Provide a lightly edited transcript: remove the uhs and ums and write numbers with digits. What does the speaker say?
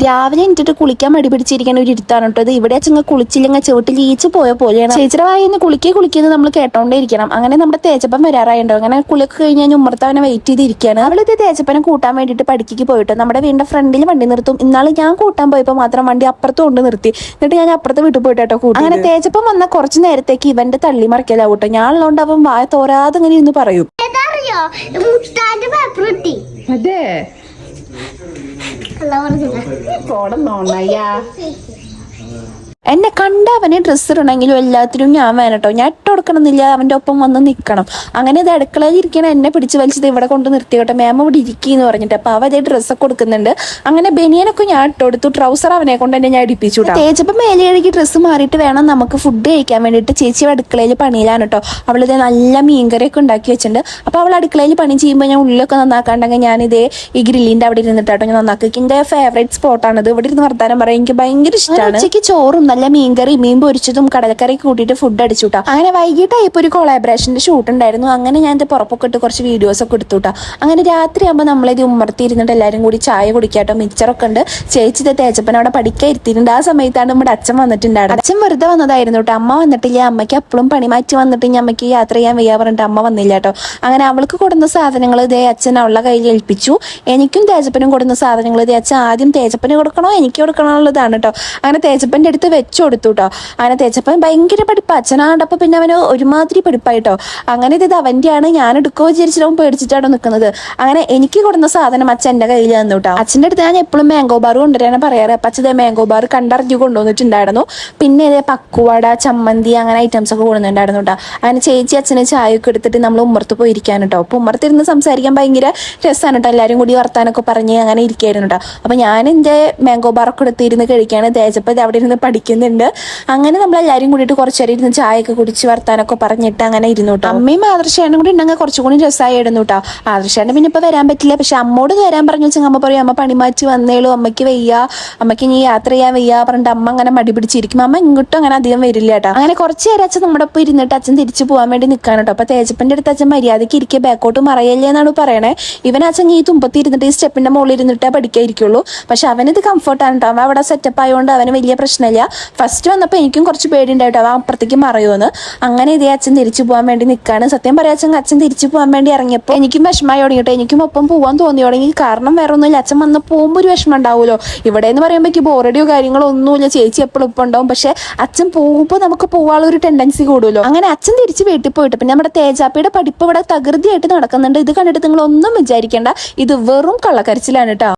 രാവിലെ എന്നിട്ട് കുളിക്കാൻ മടി പിടിച്ചിരിക്കുന്ന ഒരു ഇരുത്താണ് കേട്ടോ. അത് ഇവിടെ ചെങ്ങ കുളിച്ചില്ലെങ്കിൽ ചുവട്ടിൽ ഈച്ച് പോയ പോലെയാണ്. ചേച്ചിയുടെ വായിന്ന് കുളിക്കുന്നത് നമ്മൾ കേട്ടോണ്ടേ ഇരിക്കണം. അങ്ങനെ നമ്മുടെ തേച്ചപ്പൻ വരാറായിട്ടോ. അങ്ങനെ കുളിയൊക്കെ കഴിഞ്ഞ് കഴിഞ്ഞാൽ ഉമ്മർത്തവനെ വെയിറ്റ് ചെയ്തിരിക്കുകയാണ്. അവളിത് തേച്ചപ്പനെ കൂട്ടാൻ വേണ്ടിയിട്ട് പഠിക്ക് പോയിട്ട് നമ്മുടെ വീടിന്റെ ഫ്രണ്ടിൽ വണ്ടി നിർത്തും. ഇന്നാള് ഞാൻ കൂട്ടാൻ പോയപ്പോൾ മാത്രം വണ്ടി അപ്പുറത്ത് കൊണ്ട് നിർത്തി. എന്നിട്ട് ഞാൻ അപ്പുറത്ത് വീട്ടിൽ പോയിട്ടോ കൂട്ടും. അങ്ങനെ തേച്ചപ്പൻ വന്ന കുറച്ച് നേരത്തേക്ക് ഇവന്റെ തള്ളി മറിക്കലാവും കേട്ടോ. ഞാൻ ഉള്ളതുകൊണ്ട് അവൻ വായ തോരാതെ ഇങ്ങനെ ഇരുന്ന് പറയും. അതെ എന്നെ കണ്ട അവന് ഡ്രസ്സ് ഇടണമെങ്കിലും എല്ലാത്തിനും ഞാൻ വേണട്ടോ. ഞാൻ ഇട്ട് കൊടുക്കണമെന്നില്ല, അവൻ്റെ ഒപ്പം വന്ന് നിൽക്കണം. അങ്ങനെ ഇത് അടുക്കളയിൽ ഇരിക്കണം എന്നെ പിടിച്ച് വലിച്ചത് ഇവിടെ കൊണ്ട് നിർത്തിയോട്ടെ, മാം ഇവിടെ ഇരിക്കുന്നു പറഞ്ഞിട്ട്. അപ്പൊ അവ അതേ ഡ്രസ്സൊക്കെ കൊടുക്കുന്നുണ്ട്. അങ്ങനെ ബനിയനൊക്കെ ഞാൻ ഇട്ട് കൊടുത്തു. ട്രൗസർ അവനെ കൊണ്ട് തന്നെ ഞാൻ ഇടിപ്പിച്ചു. തേച്ചപ്പം മേലെ കഴുകി ഡ്രസ്സ് മാറിയിട്ട് വേണം നമുക്ക് ഫുഡ് കഴിക്കാൻ വേണ്ടിയിട്ട്. ചേച്ചി അടുക്കളയിൽ പണിയിലാണ് കേട്ടോ. അവളിത് നല്ല മീൻകറിയൊക്കെ ഉണ്ടാക്കി വെച്ചിട്ടുണ്ട്. അപ്പൊ അവൾ അടുക്കളയിൽ പണി ചെയ്യുമ്പോൾ ഞാൻ ഉള്ളിലൊക്കെ നന്നാക്കാണ്ടെങ്കിൽ ഞാനിതേ ഈ ഗ്രില്ലിന്റെ അവിടെ ഇരുന്നിട്ടാട്ടോ ഞാൻ നന്നാക്കി. എൻ്റെ ഫേവറേറ്റ് സ്പോട്ടാണിത്. ഇവിടെ ഇരുന്ന് വർത്താനം പറയാൻ എനിക്ക് ഭയങ്കര ഇഷ്ടമാണ്. ഉച്ചയ്ക്ക് ചോറും നല്ല മീൻകറി, മീൻ പൊരിച്ചതും കടലക്കറി കൂട്ടിയിട്ട് ഫുഡ് അടിച്ചുട്ടാ. അങ്ങനെ വൈകിട്ടായി ഇപ്പോൾ ഒരു കൊളാബറേഷന്റെ ഷൂട്ട് ഉണ്ടായിരുന്നു. അങ്ങനെ ഞാൻ എൻ്റെ പുറപ്പൊക്കെ ഇട്ട് കുറച്ച് വീഡിയോസ് ഒക്കെ എടുത്തുട്ടാ. അങ്ങനെ രാത്രി ആകുമ്പോൾ നമ്മളിത് ഉമ്മർത്തിയിരുന്നിട്ട് എല്ലാവരും കൂടി ചായ കുടിക്കാട്ടോ. മിച്ചറൊക്കെ ഉണ്ട്. ചേച്ചി തേച്ചപ്പൻ അവിടെ പഠിക്കാൻ ഇരുത്തിയിട്ടുണ്ട്. ആ സമയത്താണ് നമ്മുടെ അച്ഛൻ വന്നിട്ടുണ്ടായിരുന്നു. അച്ഛൻ വെറുതെ വന്നതായിരുന്നു കേട്ടോ. അമ്മ വന്നിട്ടില്ല. അമ്മയ്ക്ക് അപ്പോഴും പണി മാറ്റി വന്നിട്ട് അമ്മയ്ക്ക് യാത്ര ചെയ്യാൻ വയ്യ പറഞ്ഞിട്ട് അമ്മ വന്നില്ല കേട്ടോ. അങ്ങനെ അവൾക്ക് കൊടുന്ന സാധനങ്ങൾ ഇതേ അച്ഛൻ അവളുടെ കയ്യിൽ ഏൽപ്പിച്ചു. എനിക്കും തേച്ചപ്പനും കൊടുന്ന സാധനങ്ങൾ ഇതേ അച്ഛൻ ആദ്യം തേച്ചപ്പന് കൊടുക്കണോ എനിക്ക് കൊടുക്കണോ എന്നുള്ളതാണ് കേട്ടോ. അങ്ങനെ തേച്ചപ്പൻ്റെ അടുത്ത് വെച്ചു കൊടുത്തു കേട്ടോ. അങ്ങനെ തേച്ചപ്പൻ ഭയങ്കര പഠിപ്പാ. അച്ഛനാണ്ടപ്പോൾ പിന്നെ അവന് ഒരുമാതിരി പഠിപ്പായിട്ടോ. അങ്ങനെ ഇത് അവൻ്റെയാണ്. ഞാൻ എടുക്കോ വിചാരിച്ചിട്ടും പേടിച്ചിട്ടാണ് നിൽക്കുന്നത്. അങ്ങനെ എനിക്ക് കൊടുന്ന സാധനം അച്ഛൻ എൻ്റെ കയ്യിൽ തന്നു കേട്ടോ. അച്ഛൻ്റെ അടുത്ത് ഞാൻ എപ്പോഴും മാംഗോ ബാർ കൊണ്ടുവരാനാണ് പറയാറ്. അപ്പം അച്ഛൻ മാംഗോ ബാർ കണ്ടറിഞ്ഞു കൊണ്ടുവന്നിട്ടുണ്ടായിരുന്നു. പിന്നെ ഇതേ പക്കുവട, ചമ്മന്തി അങ്ങനെ ഐറ്റംസ് ഒക്കെ കൊണ്ടുവന്നിട്ടുണ്ടായിരുന്നു കേട്ടോ. അങ്ങനെ ചേച്ചി അച്ഛന് ചായയൊക്കെ എടുത്തിട്ട് നമ്മൾ ഉമ്മർത്ത് പോയി ഇരിക്കാൻ കേട്ടോ. അപ്പോൾ ഉമ്മർത്തിരുന്ന് സംസാരിക്കാൻ ഭയങ്കര രസമാണ് കേട്ടോ. എല്ലാവരും കൂടി വർത്താനൊക്കെ പറഞ്ഞ് അങ്ങനെ ഇരിക്കായിരുന്നു കേട്ടോ. അപ്പോൾ ഞാൻ എൻ്റെ മാംഗോ ബാറൊക്കെ എടുത്തിരുന്ന് കഴിക്കുകയാണ്. തേച്ചപ്പോൾ അവിടെ ഇരുന്ന് പഠിക്കുന്നുണ്ട്. അങ്ങനെ നമ്മളെല്ലാവരും കൂടിയിട്ട് കുറച്ചേരം ഇരുന്ന് ചായയൊക്കെ കുടിച്ച് വർത്താനൊക്കെ പറഞ്ഞിട്ട് അങ്ങനെ ഇരുന്നു കേട്ടോ. അമ്മയും ആദർശേനും കൂടി ഉണ്ടെങ്കിൽ കുറച്ചുകൂടി രസമായിരുന്നു കേട്ടോ. ആദർശേൻ്റെ പിന്നെ ഇപ്പോൾ വരാൻ പറ്റില്ല. പക്ഷെ അമ്മോട് വരാൻ പറഞ്ഞു വെച്ചാൽ അമ്മ പറയും അമ്മ പണി മാറ്റി വന്നേളൂ, അമ്മയ്ക്ക് വയ്യ, അമ്മയ്ക്ക് ഇനി യാത്ര ചെയ്യാൻ വയ്യ പറഞ്ഞിട്ട് അമ്മ അങ്ങനെ മടി പിടിച്ചിരിക്കും. അമ്മ ഇങ്ങോട്ടും അങ്ങനെ അധികം വരില്ല കേട്ടോ. അങ്ങനെ കുറച്ച് നേരം അച്ഛൻ നമ്മുടെ ഒപ്പം ഇരുന്നിട്ട് അച്ഛൻ തിരിച്ചു പോകാൻ വേണ്ടി നിൽക്കാൻ കേട്ടോ. അപ്പോൾ തേച്ചപ്പൻ്റെ അടുത്ത് അച്ഛൻ മര്യാദയ്ക്ക് ഇരിക്കുക, ബാക്കോട്ട് മറയല്ലേ എന്നാണ് പറയണേ. ഇവൻ അച്ഛൻ ഈ തുമ്പത്തി ഇരുന്നിട്ട് ഈ സ്റ്റെപ്പിന്റെ മുകളിൽ ഇരുന്നിട്ടേ പഠിക്കാതിരിക്കുള്ളൂ. പക്ഷെ അവനിത് കംഫർട്ടാണ് കേട്ടോ. അവൻ അവിടെ സെറ്റപ്പ് ആയതുകൊണ്ട് അവന് വലിയ പ്രശ്നമില്ല. ഫസ്റ്റ് വന്നപ്പോൾ എനിക്കും കുറച്ച് പേടിയുണ്ടായിട്ടോ അവൻ അപ്പുറത്തേക്ക് മറയുമെന്ന്. അങ്ങനെ ഇതേ അച്ഛൻ തിരിച്ചു പോകാൻ വേണ്ടി നിൽക്കുകയാണ്. സത്യം പറയാ അച്ഛൻ തിരിച്ചു പോകാൻ വേണ്ടി ഇറങ്ങിയപ്പോൾ എനിക്കും വിഷമമായി തുടങ്ങിയിട്ട്. എനിക്കും ഒപ്പം പോകാൻ തോന്നി തുടങ്ങി. കാരണം വേറെ ഒന്നുമില്ല, അച്ഛൻ വന്ന് പോകുമ്പോൾ ഒരു വിഷമം ഉണ്ടാവുമല്ലോ. ഇവിടെ എന്ന് പറയുമ്പോൾ എനിക്ക് ബോറടിയോ കാര്യങ്ങളോ ഒന്നുമില്ല. ചേച്ചി എപ്പോഴും ഇപ്പം ഉണ്ടാവും. പക്ഷെ അച്ഛൻ പോകുമ്പോൾ നമുക്ക് പോകാനുള്ള ഒരു ടെൻഡൻസി കൂടുമല്ലോ. അങ്ങനെ അച്ഛൻ തിരിച്ച് വീട്ടിൽ പോയിട്ട് പിന്നെ നമ്മുടെ തേജാപ്പിയുടെ പഠിപ്പ് ഇവിടെ തകൃതിയായിട്ട് നടക്കുന്നുണ്ട്. ഇത് കണ്ടിട്ട് നിങ്ങൾ ഒന്നും വിചാരിക്കേണ്ട, ഇത് വെറും കള്ളക്കരച്ചിലാണ് കേട്ടോ.